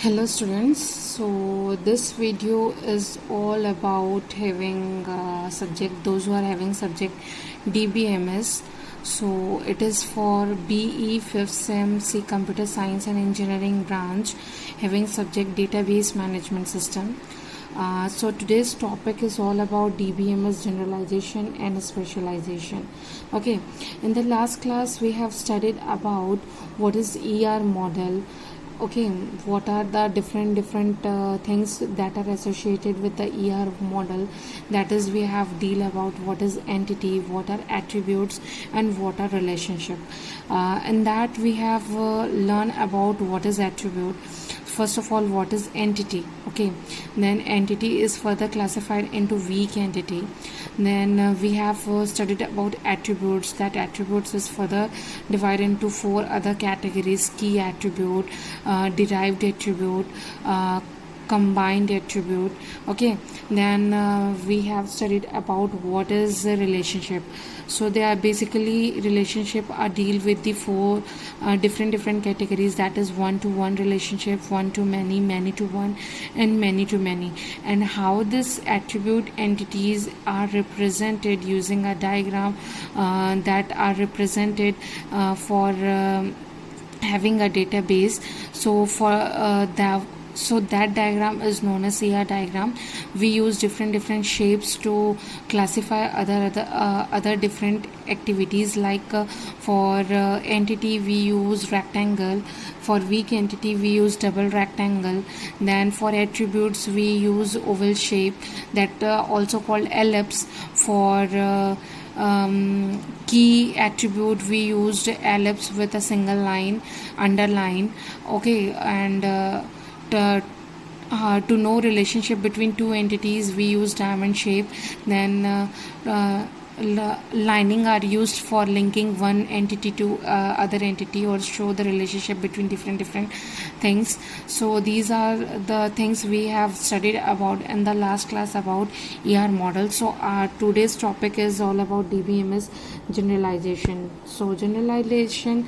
Hello students, so this video is all about having subject, those who are having subject DBMS. So it is for BE 5th Sem C Computer Science and Engineering branch having subject Database Management System. So today's topic is all about DBMS generalization and specialization. Okay, in the last class we have studied about what is ER model. Okay, what are the different things that are associated with the ER model. That is, we have deal about what is entity, what are attributes, and what are relationship. In that we have learned about what is attribute. First of all, what is entity? Okay, then entity is further classified into weak entity. Then we have studied about attributes. That attributes is further divided into 4 other categories: key attribute, derived attribute, combined attribute. Okay, then we have studied about what is a relationship. So they are basically relationship are deal with the 4 different categories. That is one-to-one relationship, one-to-many, many-to-one, and many-to-many. And how this attribute entities are represented using a diagram that are represented for having a database. So for that diagram is known as ER diagram. We use different shapes to classify other different activities. Like for entity we use rectangle, for weak entity we use double rectangle. Then for attributes we use oval shape, that also called ellipse. For key attribute we used ellipse with a single line, underline. Okay, and to know relationship between 2 entities we use diamond shape. Then lining are used for linking one entity to other entity, or show the relationship between different things. So these are the things we have studied about in the last class about ER model. So our today's topic is all about DBMS generalization. So generalization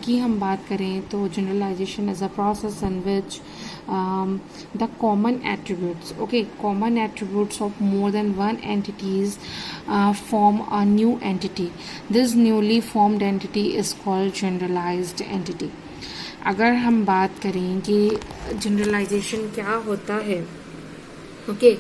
की हम बात करें तो generalization is a process in which the common attributes of more than one entities form a new entity. This newly formed entity is called generalized entity. अगर हम बात करें कि जनरलाइजेशन क्या होता है, ओके,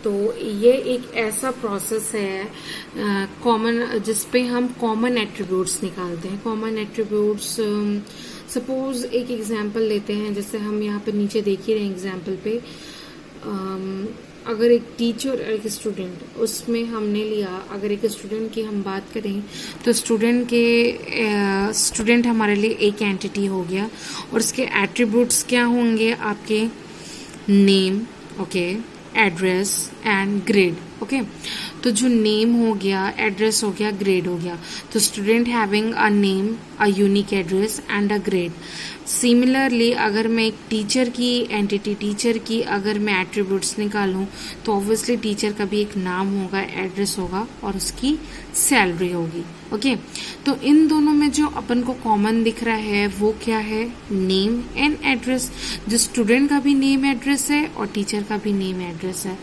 तो ये एक ऐसा प्रोसेस है कॉमन जिसपे हम कॉमन एट्रीब्यूट्स निकालते हैं. कॉमन एट्रीब्यूट्स, सपोज एक एग्जांपल लेते हैं, जैसे हम यहाँ पे नीचे देख ही रहे हैं एग्जांपल पे. अगर एक टीचर और एक स्टूडेंट, उसमें हमने लिया, अगर एक स्टूडेंट की हम बात करें तो स्टूडेंट हमारे लिए एक एंटिटी हो गया, और उसके एट्रीब्यूट्स क्या होंगे आपके? Name, okay, address and grade. Okay, तो जो नेम हो गया, एड्रेस हो गया, ग्रेड हो गया. तो student having a name, a unique address and a grade. Similarly अगर मैं एक टीचर की एंटिटी, टीचर की अगर मैं एट्रीब्यूट्स निकालूं तो ऑब्वियसली टीचर का भी एक नाम होगा, एड्रेस होगा, और उसकी सैलरी होगी. ओके, तो इन दोनों में जो अपन को कॉमन दिख रहा है वो क्या है? Name and address. जो स्टूडेंट का भी नेम एड्रेस है और टीचर का भी नेम एड्रेस है.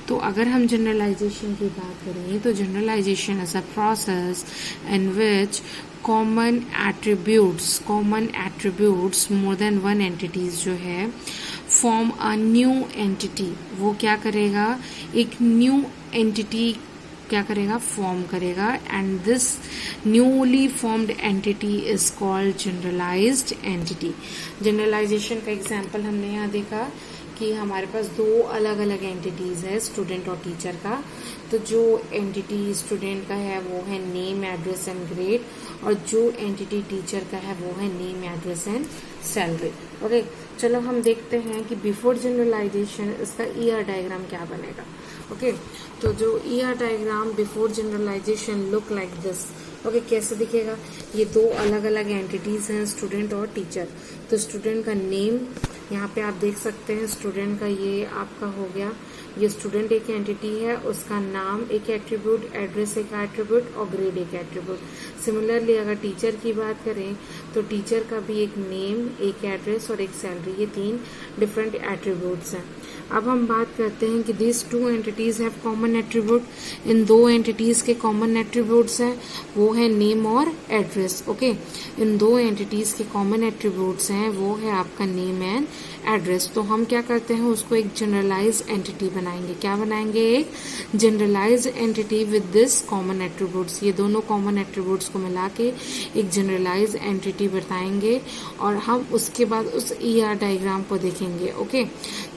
तो अगर हम जनरलाइजेशन की बात करें तो generalization is a process in which common attributes more than one entities जो है फॉर्म अ न्यू एंटिटी. वो क्या करेगा? एक न्यू एंटिटी क्या करेगा? फॉर्म करेगा. And this newly formed entity is called generalized entity. Generalization का एग्जांपल हमने यहाँ देखा कि हमारे पास 2 अलग अलग एंटिटीज है, स्टूडेंट और टीचर का. तो जो एंटिटी स्टूडेंट का है वो है नेम, एड्रेस एंड ग्रेड, और जो एंटिटी टीचर का है वो है name, address and salary. Okay, चलो हम देखते हैं कि बिफोर जनरलाइजेशन इसका ER डायग्राम क्या बनेगा. ओके, तो जो ER diagram before generalization look like this. Okay, कैसे दिखेगा? ये 2 अलग अलग एंटिटीज हैं, स्टूडेंट और टीचर. तो स्टूडेंट का नेम यहाँ पे आप देख सकते हैं, स्टूडेंट का ये आपका हो गया ये स्टूडेंट एक एंटिटी है, उसका नाम एक एट्रीब्यूट, एड्रेस एक एट्रीब्यूट और ग्रेड एक एट्रीब्यूट। सिमिलरली अगर टीचर की बात करें तो टीचर का भी एक नेम, एक एड्रेस और एक सैलरी, ये 3 डिफरेंट एट्रीब्यूट्स हैं। अब हम बात करते हैं कि this 2 entities have common attribute. In 2 entities के कॉमन एट्रीब्यूट्स हैं, वो है नेम और एड्रेस। ओके, इन 2 एंटिटीज के कॉमन एट्रीब्यूट्स हैं, वो है आपका नेम एंड एड्रेस। तो हम क्या करते हैं, उसको एक जनरलाइज एंटिटी बनाएंगे। क्या बनाएंगे? एक generalize entity with this common attributes. ये दोनों कॉमन एट्रीब्यूट्स को मिला के एक जनरलाइज एंटिटी बताएंगे और हम उसके बाद उस ER डायग्राम को देखेंगे। ओके,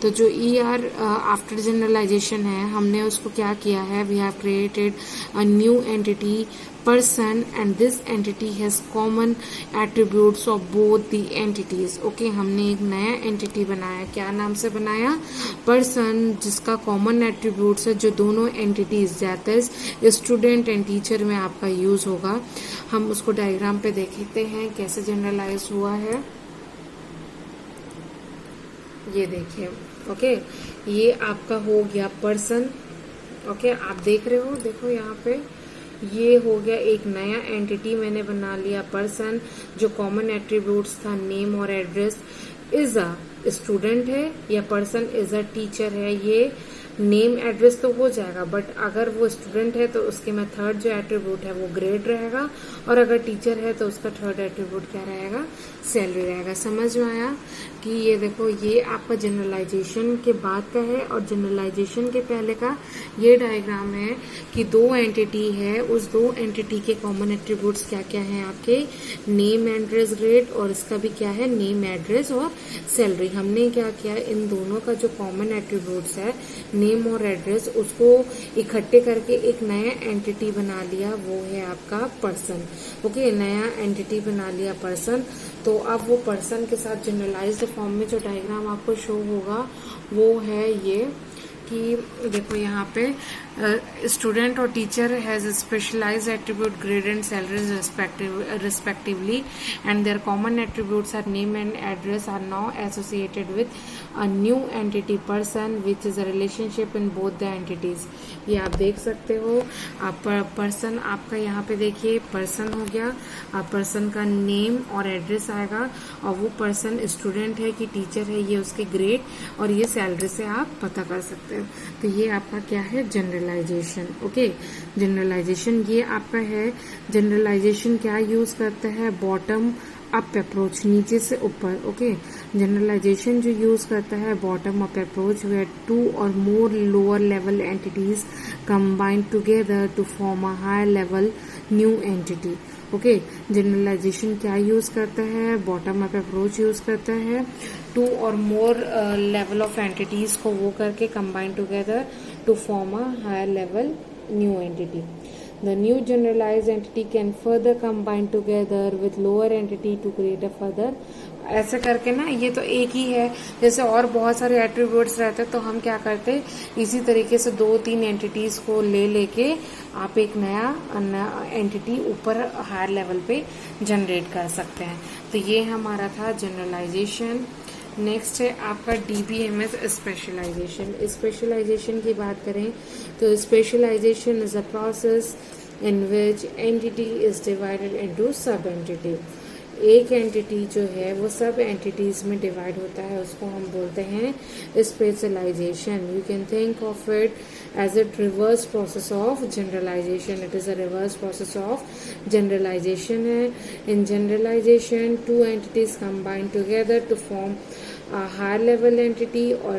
तो जो ER आफ्टर जनरलाइजेशन है, हमने उसको क्या किया है, we have created a new entity person and this entity has common attributes of both the entities. Okay, हमने एक नया एंटिटी बनाया। क्या नाम से बनाया? पर्सन, जिसका कॉमन एट्रीब्यूट्स है जो दोनों entities that is student and teacher में आपका यूज होगा। हम उसको डायग्राम पे देखते हैं कैसे जनरलाइज हुआ है। ये देखिए, ओके, ये आपका हो गया पर्सन। ओके, आप देख रहे हो, देखो यहाँ पे ये हो गया एक नया एंटिटी मैंने बना लिया, पर्सन, जो कॉमन एट्रीब्यूट्स था नेम और एड्रेस। इज अ स्टूडेंट है या पर्सन इज अ टीचर है, ये नेम एड्रेस तो हो जाएगा, बट अगर वो स्टूडेंट है तो उसके में थर्ड जो एट्रीब्यूट है वो ग्रेड रहेगा, और अगर टीचर है तो उसका थर्ड एट्रीब्यूट क्या रहेगा? सैलरी रहेगा। समझ में आया कि ये देखो, ये आपका जनरलाइजेशन के बाद का है और जनरलाइजेशन के पहले का ये डायग्राम है कि 2 एंटिटी है, उस 2 एंटिटी के कॉमन एट्रीब्यूट्स क्या क्या हैं आपके? नेम, एड्रेस, ग्रेड, और इसका भी क्या है? नेम, एड्रेस और सैलरी। हमने क्या किया, इन दोनों का जो कॉमन एट्रीब्यूट्स है नेम और एड्रेस, उसको इकट्ठे करके एक नया एंटिटी बना लिया, वो है आपका पर्सन। ओके, नया एंटिटी बना लिया पर्सन। तो अब वो पर्सन के साथ जनरलाइज्ड फॉर्म में जो डायग्राम आपको शो होगा वो है ये कि देखो यहाँ पे स्टूडेंट और teacher has specialized attribute grade and salaries respectively and their common attributes are name and address are now associated with a new entity person which is a relationship in both the entities। ये आप देख सकते हो। आप person आपका यहाँ पे देखिए पर्सन हो गया, पर्सन का नेम और एड्रेस आएगा, और वो पर्सन स्टूडेंट है कि टीचर है, ये उसके ग्रेड और ये सैलरी से आप पता कर सकते हो। तो ये आपका क्या है? जनरलाइजेशन। ओके, जनरलाइजेशन ये आपका है। जनरलाइजेशन क्या यूज करता है? बॉटम अप अप्रोच, नीचे से ऊपर। ओके, जनरलाइजेशन जो यूज करता है bottom up approach, where 2 or more lower level entities combine together to form a higher level new entity। ओके, जनरलाइजेशन क्या यूज करता है? बॉटम अप अप्रोच यूज करता है। 2 or more level of entities को वो करके combine together to form a higher level new entity। The new generalized entity can further combine together with lower entity to create a further। ऐसे करके ना, ये तो एक ही है, जैसे और बहुत सारे एट्रीब्यूट्स रहते तो हम क्या करते, इसी तरीके से 2-3 एंटिटीज को लेके आप एक नया एंटिटी ऊपर हायर लेवल पे जनरेट कर सकते हैं। तो ये हमारा था जनरलाइजेशन। नेक्स्ट है आपका DBMS स्पेशलाइजेशन। स्पेशलाइजेशन की बात करें तो specialization is a process in which entity is divided into sub entity. एक एंटिटी जो है वो सब एंटिटीज में डिवाइड होता है, उसको हम बोलते हैं specialization. You can think of it as a reverse process of generalization। It is a reverse process of generalization है। In generalization 2 entities combine together to form a higher level entity। और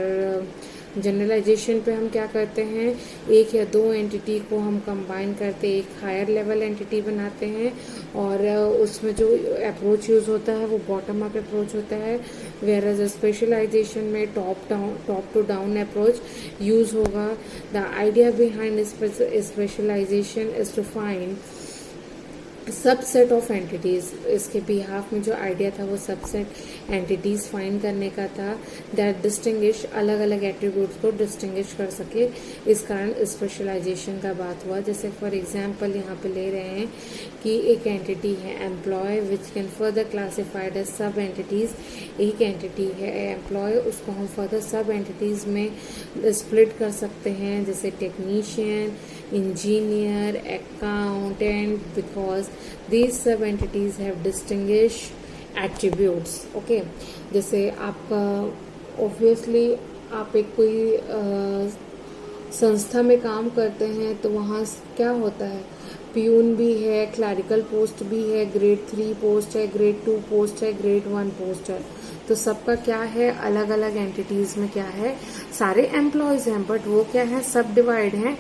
generalisation पे हम क्या करते हैं, 1 या 2 entity को हम कंबाइन करते एक हायर लेवल एंटिटी बनाते हैं, और उसमें जो अप्रोच यूज होता है वो बॉटम अप अप्रोच होता है, वेयर एज स्पेशलाइजेशन में top to down approach use होगा। The idea behind specialisation is to find subset of entities, इसके बिहाफ में जो आइडिया था वो सबसेट एंटिटीज फाइंड करने का था दैट डिस्टिंग्विश, अलग अलग एट्रीब्यूट्स को डिस्टिंग्विश कर सके, इस कारण स्पेशलाइजेशन का बात हुआ। जैसे फॉर एग्जांपल यहाँ पे ले रहे हैं कि एक एंटिटी है employee which can further classified as sub entities. एक एंटिटी है एम्प्लॉय, उसको हम फर्दर सब एंटिटीज में स्प्लिट कर सकते हैं, जैसे technician, engineer, accountant, because these sub entities have distinguished attributes. Okay, जैसे आपका ऑब्वियसली आप एक कोई संस्था में काम करते हैं तो वहाँ क्या होता है, प्यून भी है, क्लरिकल पोस्ट भी है, ग्रेड 3 पोस्ट है, ग्रेड 2 पोस्ट है, ग्रेड 1 पोस्ट है। तो सबका क्या है, अलग अलग एंटिटीज में क्या है, सारे एम्प्लॉयज हैं, बट वो क्या है, सब डिवाइड हैं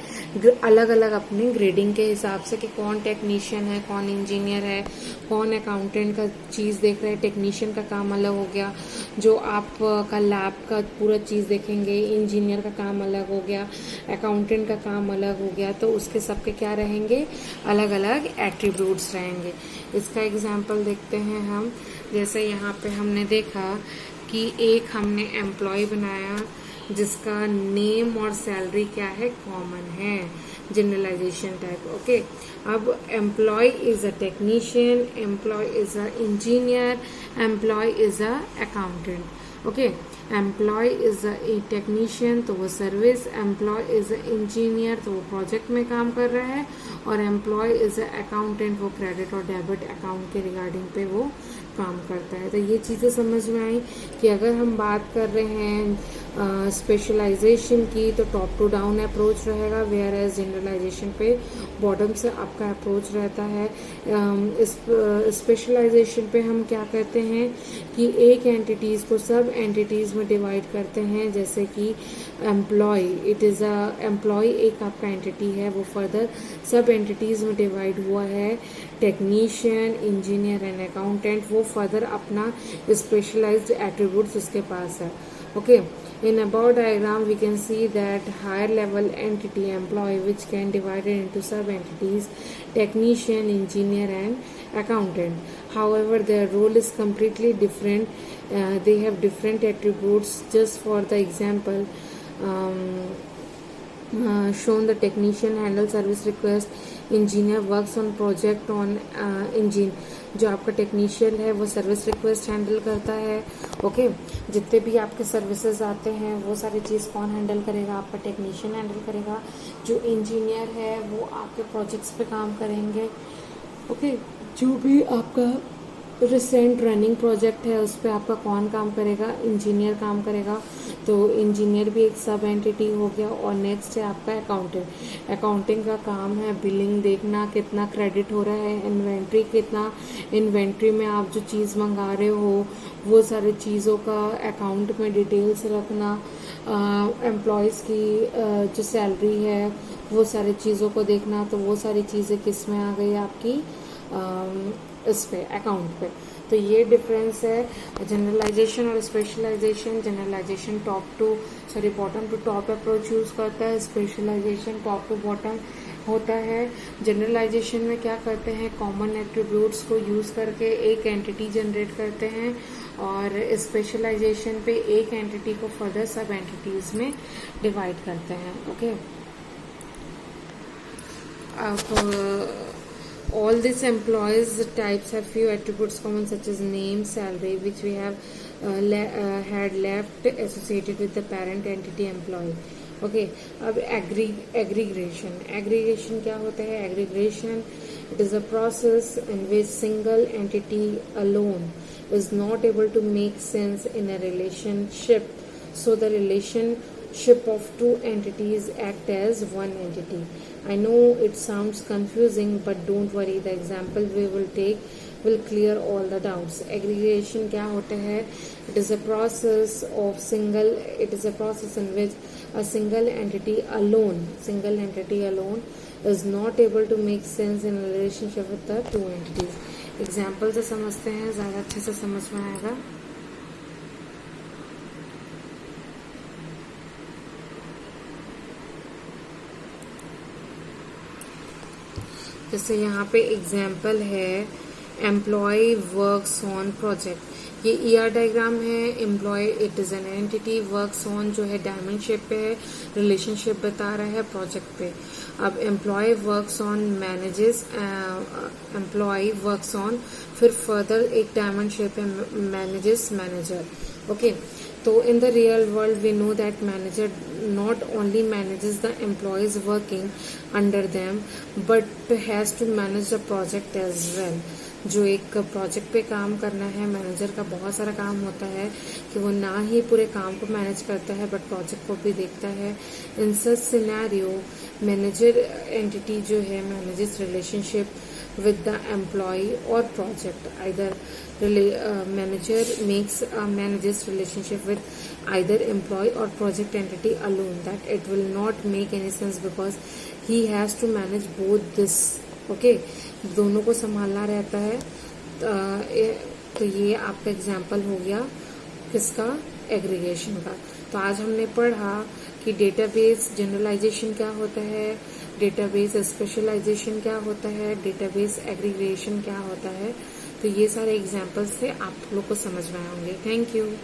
अलग अलग अपने ग्रेडिंग के हिसाब से कि कौन टेक्नीशियन है, कौन इंजीनियर है, कौन अकाउंटेंट का चीज देख रहे हैं। टेक्नीशियन का काम अलग हो गया, जो आप का लैब का पूरा चीज देखेंगे, इंजीनियर का काम अलग हो गया, अकाउंटेंट का काम अलग हो गया, तो उसके सबके क्या रहेंगे, अलग अलग एट्रीब्यूट्स रहेंगे। इसका एग्जाम्पल देखते हैं हम। जैसे यहाँ पे हमने देखा कि एक हमने एम्प्लॉय बनाया जिसका नेम और सैलरी क्या है, कॉमन है, जनरलाइजेशन टाइप। ओके, अब employee is a technician, employee is a engineer, employee is a accountant. Okay, employee is a technician तो वो service, employee is a engineer तो वो प्रोजेक्ट में काम कर रहा है, और एम्प्लॉय इज अ अकाउंटेंट वो क्रेडिट और डेबिट अकाउंट के रिगार्डिंग पे वो काम करता है। तो ये चीज़ें समझ में आई कि अगर हम बात कर रहे हैं स्पेशलाइजेशन की तो टॉप टू डाउन अप्रोच रहेगा, वेयर एज जनरलाइजेशन पे बॉटम से आपका अप्रोच रहता है। स्पेशलाइजेशन पे हम क्या करते हैं कि एक एंटिटीज़ को सब एंटिटीज़ में डिवाइड करते हैं, जैसे कि employee, it is a employee एक आपका एंटिटी है, वो फर्दर सब एंटिटीज़ में डिवाइड हुआ है। टेक्नीशियन, इंजीनियर एंड अकाउंटेंट वो फर्दर अपना स्पेशलाइज्ड एट्रीब्यूट्स उसके पास है। Okay, in above diagram we can see that higher level entity employee which can divided into sub entities technician, engineer and accountant. However, their role is completely different. They have different attributes. Just for the example, shown the technician handle service request, engineer works on project on engine। जो आपका technician है वो service request handle करता है। Okay, जितने भी आपके services आते हैं वो सारी चीज़ कौन हैंडल करेगा, आपका टेक्नीशियन हैंडल करेगा। जो इंजीनियर है वो आपके प्रोजेक्ट्स पे काम करेंगे। ओके, जो भी आपका रिसेंट रनिंग प्रोजेक्ट है उस पर आपका कौन काम करेगा, इंजीनियर काम करेगा। तो इंजीनियर भी एक सब एंटिटी हो गया। और नेक्स्ट है आपका अकाउंटेंट। अकाउंटिंग का काम है बिलिंग देखना, कितना क्रेडिट हो रहा है, इन्वेंट्री कितना, इन्वेंट्री में आप जो चीज़ मंगा रहे हो वो सारी चीज़ों का अकाउंट में डिटेल्स रखना, एम्प्लॉयज़ की जो सैलरी है वो सारी चीज़ों को देखना। तो वो सारी चीज़ें किस में आ गई आपकी इस पे अकाउंट पे। तो ये डिफरेंस है जनरलाइजेशन और specialization. Generalization bottom to top approach use करता है, स्पेशलाइजेशन टॉप टू बॉटम होता है। जनरलाइजेशन में क्या करते हैं, कॉमन एट्रीब्यूट्स को यूज करके एक एंटिटी जनरेट करते हैं, और स्पेशलाइजेशन पे एक एंटिटी को फर्दर सब एंटिटीज में डिवाइड करते हैं। ओके, अब all these employees types have few attributes common such as name, salary, which we have had left associated with the parent entity employee. Okay, अब aggregation क्या होता है? Aggregation, it is a process in which single entity alone is not able to make sense in a relationship, so the relationship of two entities act as one entity. I know it sounds confusing, but don't worry, the example we will take will clear all the doubts. Aggregation क्या होता है? It is a process in which a single entity alone is not able to make sense in a relationship with the two entities. Example से समझते हैं, ज़्यादा अच्छे से समझ में आएगा। जैसे यहाँ पे एग्जाम्पल है एम्प्लॉय वर्क्स ऑन प्रोजेक्ट, ये ER डायग्राम है। Employee it is an entity, works on जो है डायमंड शेप पे है, रिलेशनशिप बता रहा है प्रोजेक्ट पे। अब employee works on manages, employee works on, फिर फर्दर एक डायमंड शेप है मैनेजेस मैनेजर। ओके, तो in the real world we know that manager not only manages the employees working under them but has to manage the project as well। जो एक project पे काम करना है, manager का बहुत सारा काम होता है कि वो ना ही पूरे काम को मैनेज करता है बट प्रोजेक्ट को भी देखता है। इन सच सिनेरियो मैनेजर एंटिटी जो है manages relationship with the employee or project, either manager manages relationship with either employee or project entity alone, that it will not make any sense because he has to manage both this। okay, दोनों को संभालना रहता है। तो ये आपका example हो गया किसका, एग्रीगेशन का। तो आज हमने पढ़ा कि डेटाबेस जनरलाइजेशन क्या होता है, डेटाबेस स्पेशलाइजेशन क्या होता है, डेटाबेस एग्रीगेशन क्या होता है। तो ये सारे एग्जाम्पल्स से आप लोग को समझ में आएंगे। Thank you.